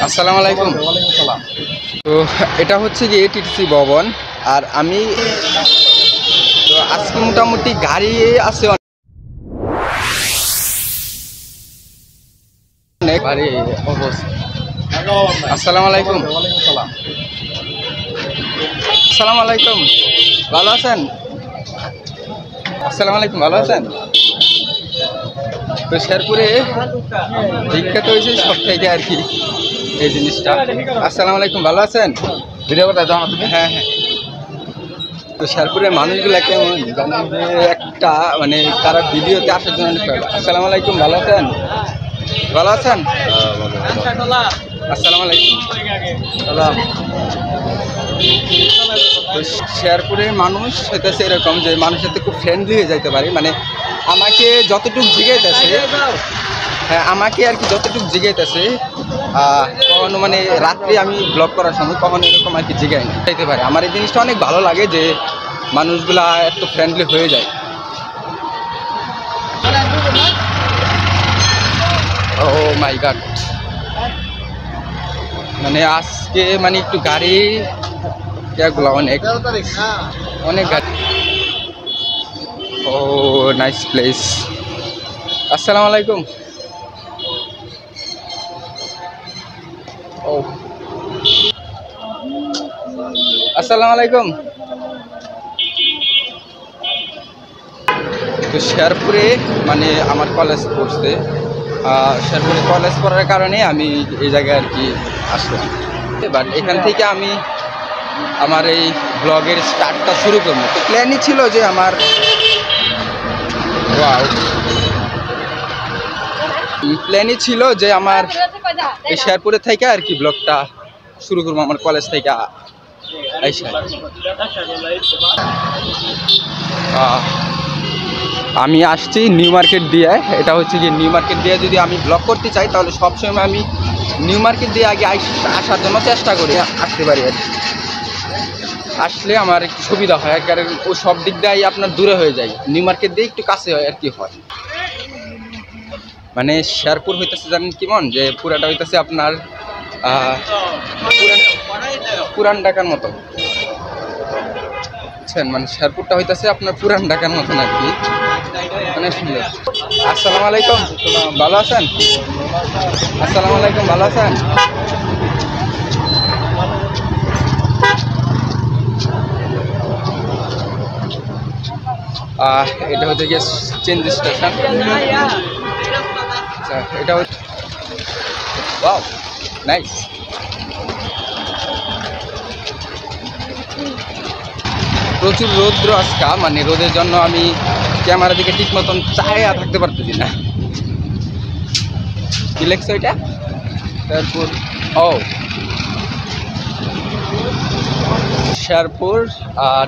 আসসালামু আলাইকুম। তো এটা হচ্ছে যে টিটিসি ভবন, আর আমি তো আজকে মোটামুটি গাড়ি আছে অনেক ভারী অবস্থা। আসসালামু আলাইকুম। আসসালামু আলাইকুম, ভালো আছেন? আসসালামু আলাইকুম, ভালো আছেন? তো শেরপুরে বিখ্যাত হয়েছে সব থেকে আর কি এই জিনিসটা। আসসালামু আলাইকুম, ভালো আছেন? ভিডিও করতে দাও তুমি? হ্যাঁ হ্যাঁ। তো শেরপুরের মানুষগুলা কেমন জানেন যে একটা মানে তারা ভিডিওতে আসার জন্য। আসসালামু আলাইকুম, ভালো আছেন? ভালো আছেন? আসসালামু আলাইকুম। তো শেরপুরের মানুষ হইতেছে এরকম যে মানুষের সাথে খুব ফ্রেন্ডলি হয়ে যাইতে পারে, মানে আমাকে যতটুকু জিগাইতেছে, হ্যাঁ আমাকে আর কি যতটুকু জিগাইতেছে, কখনো মানে রাত্রে আমি ব্লগ করার সময় কখনো এরকম আর কি জিগাই না যাইতে পারে। আমার এই জিনিসটা অনেক ভালো লাগে যে মানুষগুলা এত ফ্রেন্ডলি হয়ে যায়। ও মাই গড, মানে আজকে মানে একটু গাড়ি গুলা অনেক অনেক গাড়ি। ও নাইস প্লেস। আসসালামু আলাইকুম। ও আসসালামু আলাইকুম। তো শেরপুরে মানে আমার কলেজ পড়ছে, শেরপুরে কলেজ পড়ার কারণে আমি এই জায়গায় আর কি আসলাম। বাট এখান থেকে আমি আমার এই ব্লগের স্টার্টটা শুরু করবো। তো প্ল্যানই ছিল যে আমার এই শেরপুরে থেকে আর কি ব্লগটা শুরু করবো আমার কলেজ থেকে আইসা। আমি আসছি নিউ মার্কেট দিয়ে। এটা হচ্ছে যে নিউ মার্কেট দিয়ে যদি আমি ব্লগ করতে চাই তাহলে সবসময় আমি নিউ মার্কেট দিয়ে আগে আসার জন্য চেষ্টা করি, আসতে পারি আর কি। আসলে আমার একটু সুবিধা হয়, কারণ ওই সব দিক দিয়ে আপনার দূরে হয়ে যায়, নিউ মার্কেট দিয়ে একটু কাছে হয় আর কি হয়। মানে শেরপুর হইতেছে জানেন কেমন, যে পুরাটা হইতেছে আপনার পুরান ঢাকার মতো, বুঝছেন? মানে শেরপুরটা হইতেছে আপনার পুরান ঢাকার মতন আর কি, অনেক সুন্দর। আসসালামু আলাইকুম, ভালো আছেন? আসসালামু আলাইকুম, ভালো আছেন? এটা হচ্ছে গিয়ে চেঞ্জ স্টেশন। আচ্ছা, এটা হচ্ছে ওয়াও নাইস। প্রচুর রৌদ্র আজকা, মানে রোদের জন্য আমি ক্যামেরা দিকে ঠিক মতন চায়া থাকতে পারতেছি না। কি লেখছে ওইটা? তারপর ও শেরপুর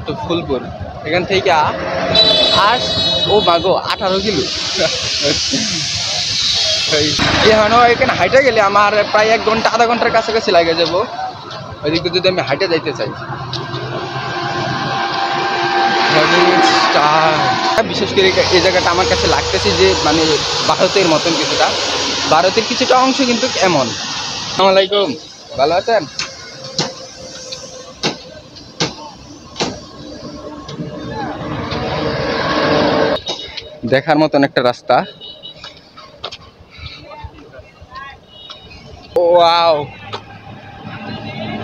টু ফুলপুর, এখান থেকে ও মাগো 18 কিলো। এখানে হাইটে গেলে আমার প্রায় 1 ঘন্টা আধা ঘন্টার কাছাকাছি লাগে যাবো ওইদিকে যদি আমি হাইটে যাইতে চাই। বিশেষ করে এই জায়গাটা আমার কাছে লাগতেছে যে মানে ভারতের মতন কিছুটা, ভারতের কিছুটা অংশ কিন্তু এমন। আসসালামু আলাইকুম, ভালো আছেন? দেখার মতন একটা রাস্তা। ওয়াও,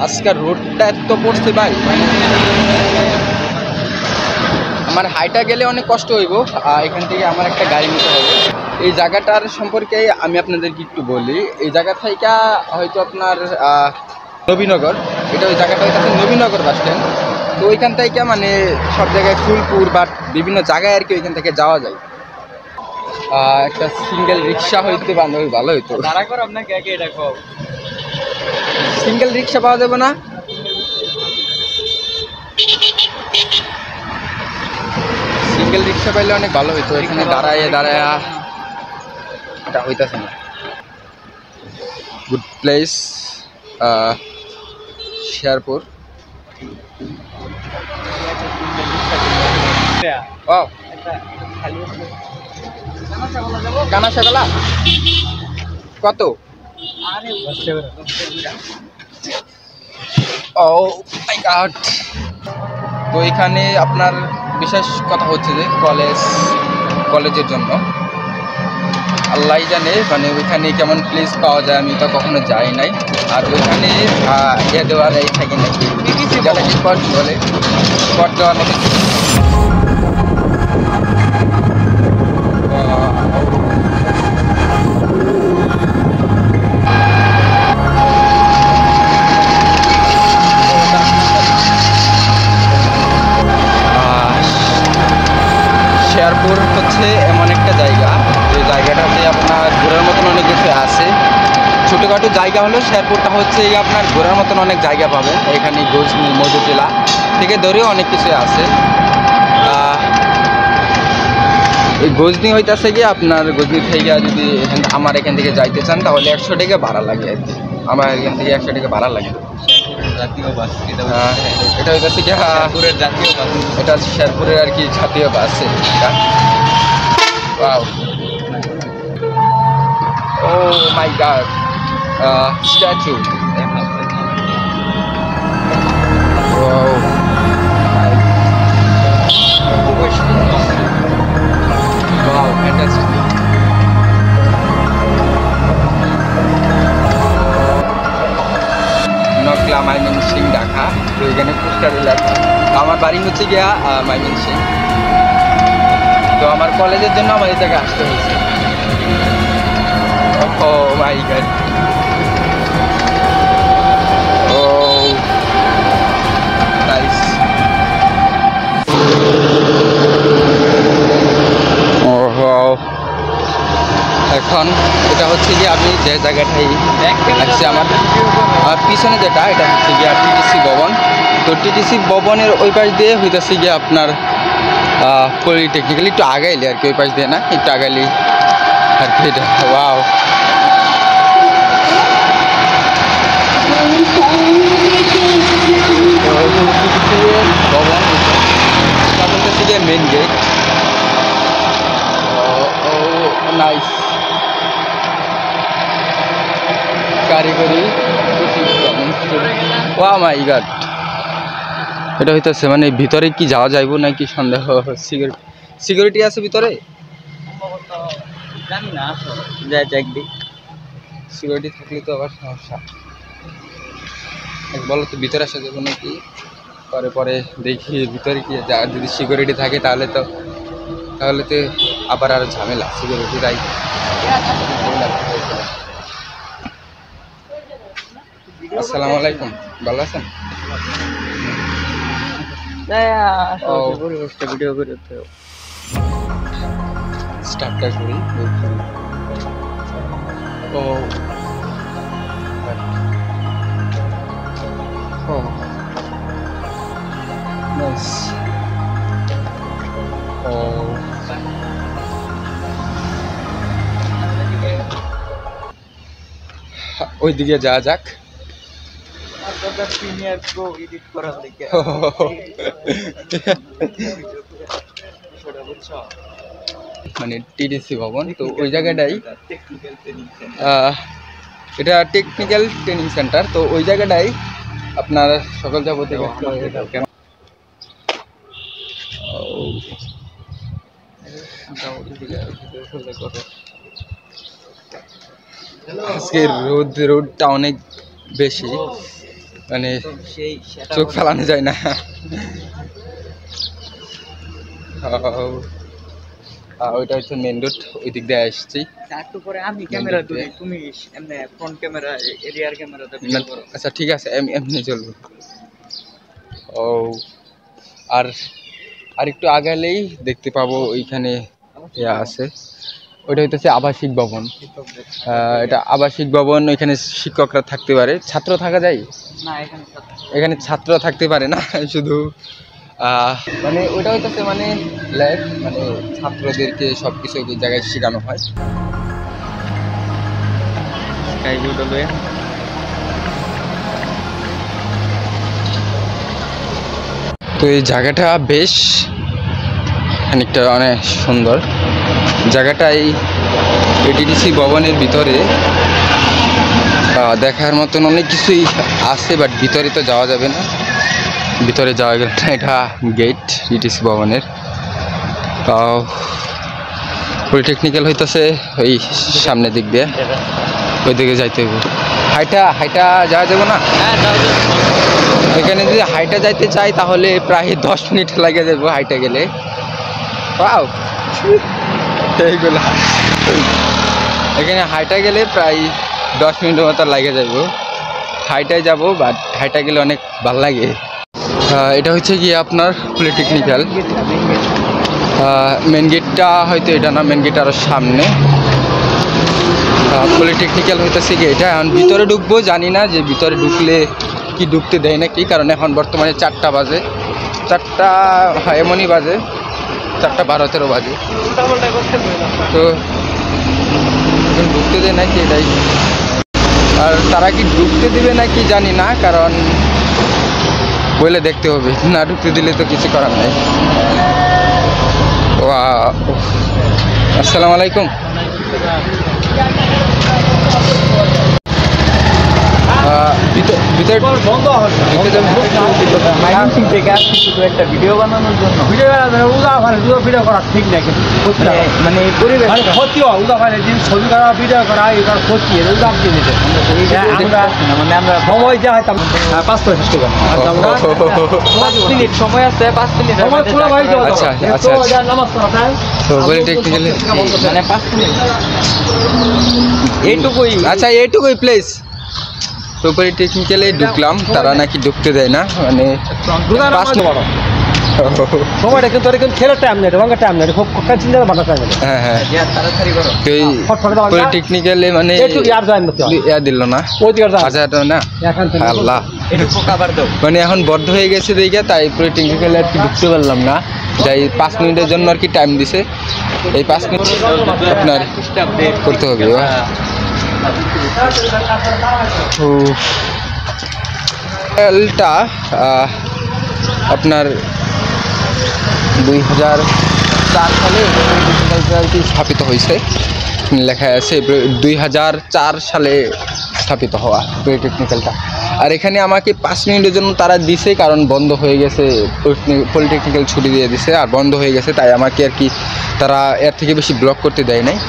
আজকাল রোডটা এত পড়ছে ভাই, মানে আমার হাইটা গেলে অনেক কষ্ট হইব। এখান থেকে আমার একটা গাড়ি নিতে হবে। এই জায়গাটার সম্পর্কে আমি আপনাদেরকে একটু বলি। এই জায়গা থেকে হয়তো আপনার নবীনগর, এটা ওই জায়গাটা হয়তো নবীনগর বাস স্ট্যান্ড। তো ওইখান থেকে মানে সব জায়গায় ফুলপুর বা বিভিন্ন জায়গায় আর কি ওইখান থেকে যাওয়া যায়। একটা সিঙ্গেল রিক্সা হইতে ভালো হইতো। সিঙ্গেল রিক্সা পাওয়া যাবে না? সিঙ্গেল রিক্সা পাইলে অনেক ভালো হইতো। এখানে দাঁড়ায় এটা হইতেছে না। Good place Sherpur. ও কানাশাগলা কত? Oh my god. তো এখানে আপনার বিশেষ কথা হচ্ছে যে কলেজের জন্য আল্লাহ জানে, মানে ওইখানে কেমন প্লেস পাওয়া যায়, আমি তো কখনো যাই নাই। আর ওইখানে ইয়ে দেওয়ার এই থাকে নাকি স্পট বলে, স্পট দেওয়ার মতো শেরপুর হচ্ছে এমন একটা জায়গা, যে জায়গাটাতে আপনার ঘোরার মতন অনেক কিছু আছে। ছোটোখাটো জায়গা হলেও শেরপুরটা হচ্ছে আপনার ঘোরার মতন অনেক জায়গা পাবেন। এখানে গজনি মধুটিলা থেকে ধরেও অনেক কিছু আছে। এই গজনি হইতেছে গিয়ে আপনার গজনি থেকে যদি আমার এখান থেকে যাইতে চান তাহলে 100 টাকা ভাড়া লাগে আর কি। আমার এখান থেকে 100 টাকা ভাড়া লাগে। জাতীয় বাস এটা হইতেছে কি শেরপুরের জাতীয় বাস, এটা শেরপুরের আর কি জাতীয় বাস। Wow, oh my god, statue. Wow, wow, fantastic. Nakla Mymensingh Dhaka. তো এখানে পোস্টারে লেখা। আমার বাড়ি হচ্ছে গিয়া ময়মনসিংহ। তো আমার কলেজের জন্য আমার এই জায়গায় আসতে হয়েছে। ও মাই গড, ও নাইস। এখন এটা হচ্ছে কি আমি যে জায়গাটাই আসছি, আমার পিছনে যেটা, এটা হচ্ছে গিয়ে টিটিসি ভবন। তো টিটিসি ভবনের ওই পাশ দিয়ে হইতেছে গিয়ে আপনার পলিটেকনিক্যালি একটু আগাইলে আর কি, ওই পাশ দিয়ে না, একটু আগাইলি আর কি এটা। ওয়াও, ভবন বলতেছে গিয়ে মেন গেট। নাইস, কারিগরি। ওয়া মাই গড, এটা হইতেছে মানে ভিতরে কি যাওয়া যাইব নাকি সন্দেহ। সিকিউরিটি আছে ভিতরে, জানি না, যাই দেখবি। সিকিউরিটি থাকলে তো আবার সমস্যা। বলো তো ভিতরে আসা যাবো নাকি, পরে পরে দেখি ভিতরে কি যদি সিকিউরিটি থাকে তাহলে তো আবার আরো ঝামেলা সিকিউরিটি রাই। আসসালামু আলাইকুম, ভালো আছেন? ভিডিও করে স্টার্টটা করি। ও ও নাইস। ও ওইদিকে যাওয়া যাক। মানে টিডিসি ভবন, তো ওই জায়গাটাই এটা টেকনিক্যাল ট্রেনিং সেন্টার। তো ওই জায়গাটাই আপনার সকল যাবতীয় আজকে রোদটা অনেক বেশি, মানে চোখ ফেলানো যায় না। ওইটা হচ্ছে মেন রোড, ওই দিক দিয়ে আসছি। একটু পরে আমি ক্যামেরা ধরি, তুমি এমনি ফ্রন্ট ক্যামেরা এরিয়ার ক্যামেরাতে ভিডিও করো। আচ্ছা ঠিক আছে, এমনি চলবে। ও আর একটু আগালেই দেখতে পাবো ওইখানে আছে, ওইটা হইতেছে আবাসিক ভবন। এটা আবাসিক ভবন, এখানে শিক্ষকরা থাকতে পারে, ছাত্র থাকা যায় না, এখানে ছাত্র থাকতে পারে না, শুধু মানে ওইটা হইতেছে মানে ল্যাব, মানে ছাত্রদেরকে সব কিছু ওই জায়গায় শেখানো হয়। তো এই জায়গাটা বেশ খানিকটা অনেক সুন্দর জায়গাটাই। এটিডিসি ভবনের ভিতরে দেখার মতন অনেক কিছুই আছে, বাট ভিতরে তো যাওয়া যাবে না, ভিতরে যাওয়া গেলে না। এটা গেট ইটিসি ভবনের। পলিটেকনিক্যাল হইতেছে ওই সামনের দিক দিয়ে, ওই দিকে যাইতে হবে। হাইটা যাওয়া যাবে না এখানে। যদি হাইটা যাইতে চাই তাহলে প্রায় 10 মিনিট লাগে যাবো হাইটা গেলে। পাও এইগুলো এখানে হাইটা গেলে প্রায় 10 মিনিটের মতো লাগে যাবো। হাইটায় যাব, বাট হাইটা গেলে অনেক ভালো লাগে। এটা হচ্ছে গিয়ে আপনার পলিটেকনিক্যাল মেন গেটটা, হয়তো এটা না, মেন গেট আরও সামনে। পলিটেকনিক্যাল হইতেছে গিয়ে এটা। এখন ভিতরে ঢুকবো, জানি না যে ভিতরে ঢুকলে কি ঢুকতে দেয় না কি, কারণ এখন বর্তমানে 4টা বাজে, 4টা এমনই বাজে, 4টা 12-13 বাজে। তো এখন ঢুকতে দেয় নাকি এটাই, আর তারা কি ঢুকতে দিবে নাকি জানি না, কারণ বলে দেখতে হবে, না ঢুকতে দিলে তো কিছু করার নাই। আসসালামু আলাইকুম। ভিতরে বন্ধ একটা ভিডিও বানানোর জন্য ভিডিও করা ঠিক নাই, মানে পরিবেশ ক্ষতি হয়। উদাহরণের দিন ছবি করা ভিডিও করা এবার ক্ষতি মানে আমরা সময় যা হয় 5 করে শেষ করবেন। 5 মিনিট সময় আছে, 5 মিনিট আচ্ছা আচ্ছা। তো পলিটেকনিক্যাল মানে 5 মিনিট এইটুকুই। আচ্ছা এইটুকুই প্লেস। তো পলিটেকনিক্যালে ঢুকলাম, তারা নাকি ঢুকতে দেয় না, মানে সময়টা কিন্তু খেলার টাইম নেই, রঙের টাইম নেই, খুব চিন্তা ভালো টাইম নেই। হ্যাঁ হ্যাঁ, তাড়াতাড়ি করো। তো এই পলিটেকনিক্যালে মানে ইয়া দিল না, না আল্লাহ, মানে এখন বদ্ধ হয়ে গেছে দেখে, তাই পলিটেকনিক্যালে আর কি ঢুকতে পারলাম না। যাই 5 মিনিটের জন্য আর কি টাইম দিছে, এই 5 মিনিট আপনার করতে হবে। টা আপনার 2004 সালে স্থাপিত হয়েছে, লেখা আছে 2004 সালে স্থাপিত হওয়া পলিটেকনিক্যালটা। আর এখানে আমাকে 5 মিনিটের জন্য তারা দিছে, কারণ বন্ধ হয়ে গেছে, পলিটেকনিক্যাল ছুটি দিয়ে দিছে, আর বন্ধ হয়ে গেছে, তাই আমাকে আর কি তারা এর থেকে বেশি ব্লক করতে দেয় নাই।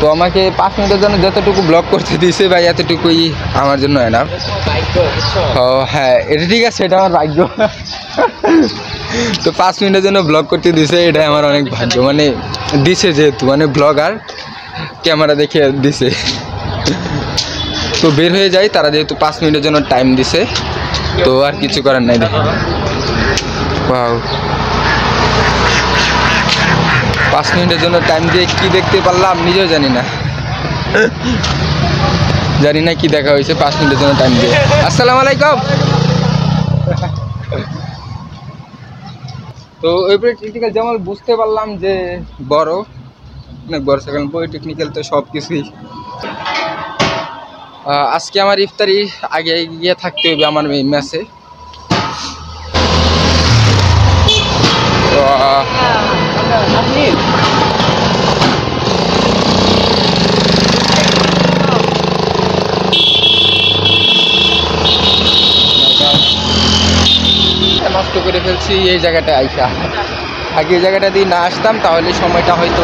তো আমাকে 5 মিনিটের জন্য যতটুকু ব্লক করতে দিয়েছে ভাই, এতটুকুই আমার জন্য এনাফ। ও হ্যাঁ, এটা ঠিক আছে, এটা আমার ভাগ্য। তো 5 মিনিটের জন্য ব্লগ করতে দিছে, এটাই আমার অনেক ভাগ্য, মানে দিছে যেহেতু, মানে ব্লগার ক্যামেরা দেখে দিছে। তো বের হয়ে যায় তারা, যেহেতু 5 মিনিটের জন্য টাইম দিছে, তো আর কিছু করার নাই। দেখে 5 মিনিটের জন্য টাইম দিয়ে কি দেখতে পারলাম নিজেও জানি না, জানি না কি দেখা হয়েছে 5 মিনিটের জন্য টাইম দিয়ে। আসসালামু আলাইকুম। তো ওই পলিটেকনিক্যাল যেমন বুঝতে পারলাম যে বড়, অনেক বড়, কারণ পলিটেকনিক্যাল তো সব কিছুই। আজকে আমার ইফতারি আগে গিয়ে থাকতে হবে আমার মেসে। নষ্ট করে ফেলছি এই জায়গাটায় আইসা। আগে এই জায়গাটা দিয়ে না আসতাম তাহলে সময়টা হয়তো